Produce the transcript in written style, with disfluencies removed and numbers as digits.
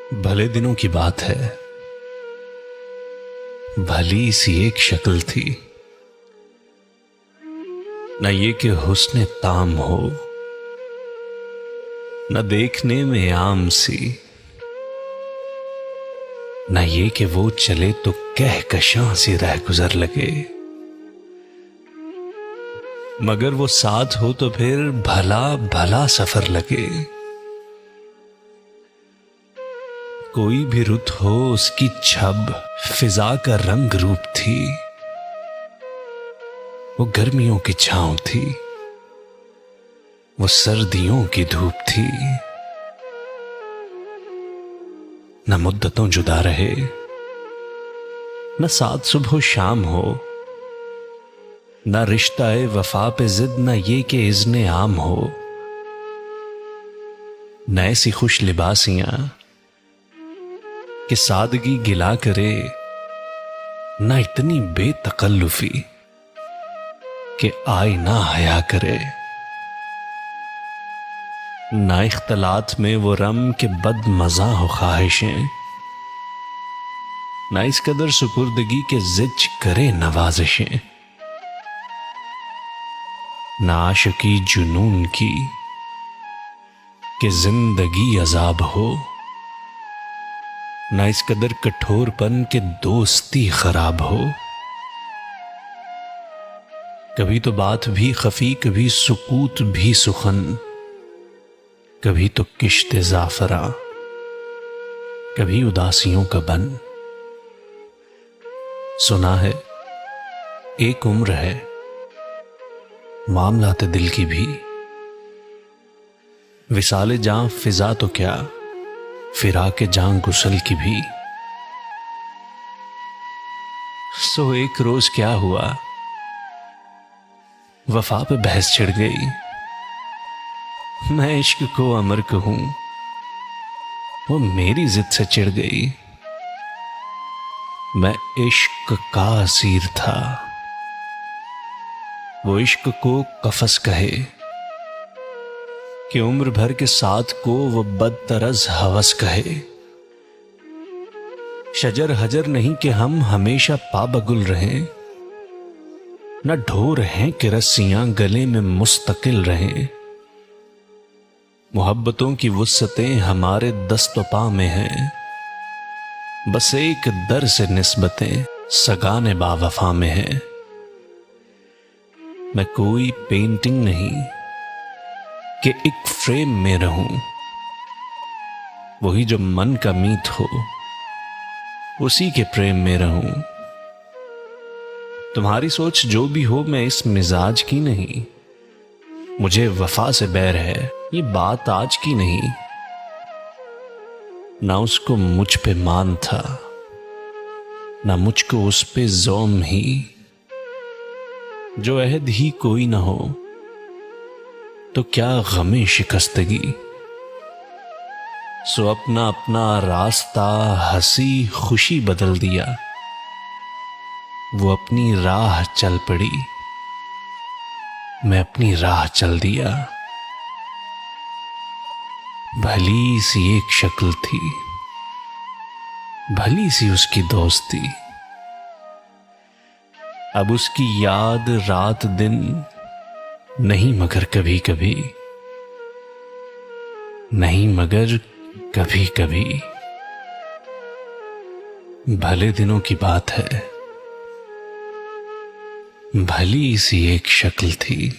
भले दिनों की बात है, भली सी एक शक्ल थी। न ये कि हुस्न ताम हो, न देखने में आम सी, न ये कि वो चले तो कहकशां सी रह गुजर लगे। मगर वो साथ हो तो फिर भला भला सफर लगे। कोई भी रुत हो उसकी छब फिजा का रंग रूप थी। वो गर्मियों की छांव थी, वो सर्दियों की धूप थी। न मुद्दतों जुदा रहे, न साथ सुबह शाम हो, न रिश्ता ए वफा पे जिद, न ये कि इज़्ने आम हो। न ऐसी खुश लिबासियां कि सादगी गिला करे, न इतनी बेतकल्लुफी कि आए ना हया करे। ना इख्तलात में वो रम के बद मजा हो ख्वाहिशें, ना इस कदर सुपुर्दगी के जिज करे नवाजिशें। ना आशिकी जुनून की कि जिंदगी अजाब हो, ना इस कदर कठोरपन के दोस्ती खराब हो। कभी तो बात भी खफी, कभी सुकूत भी सुखन, कभी तो किश्ते जाफरा, कभी उदासियों का बन। सुना है एक उम्र है मामलात दिल की भी, विसाले जां फिजा तो क्या, फिराके जां गुसल की भी। सो एक रोज क्या हुआ, वफा पे बहस छिड़ गई। मैं इश्क को अमर कहूं, वो मेरी जिद से चिढ़ गई। मैं इश्क का असीर था, वो इश्क को कफस कहे कि उम्र भर के साथ को वो बदतरज हवस कहे। शजर हजर नहीं कि हम हमेशा पाबगुल रहें, न ढोर हैं कि रस्सियां गले में मुस्तकिल रहें। मोहब्बतों की वुस्सतें हमारे दस्तोपा में हैं, बस एक दर से निस्बतें सगाने बावफा में हैं। मैं कोई पेंटिंग नहीं कि एक फ्रेम में रहूं, वही जो मन का मीत हो उसी के प्रेम में रहूं। तुम्हारी सोच जो भी हो, मैं इस मिजाज की नहीं। मुझे वफा से बैर है, ये बात आज की नहीं। ना उसको मुझ पे मान था, ना मुझको उस पे ज़ौम ही। जो अहद ही कोई ना हो तो क्या गमे शिकस्तगी। सो अपना अपना रास्ता हंसी खुशी बदल दिया, वो अपनी राह चल पड़ी, मैं अपनी राह चल दिया। भली सी एक शक्ल थी, भली सी उसकी दोस्ती। अब उसकी याद रात दिन नहीं, मगर कभी कभी, नहीं मगर कभी कभी। भले दिनों की बात है, भली सी एक शक्ल थी।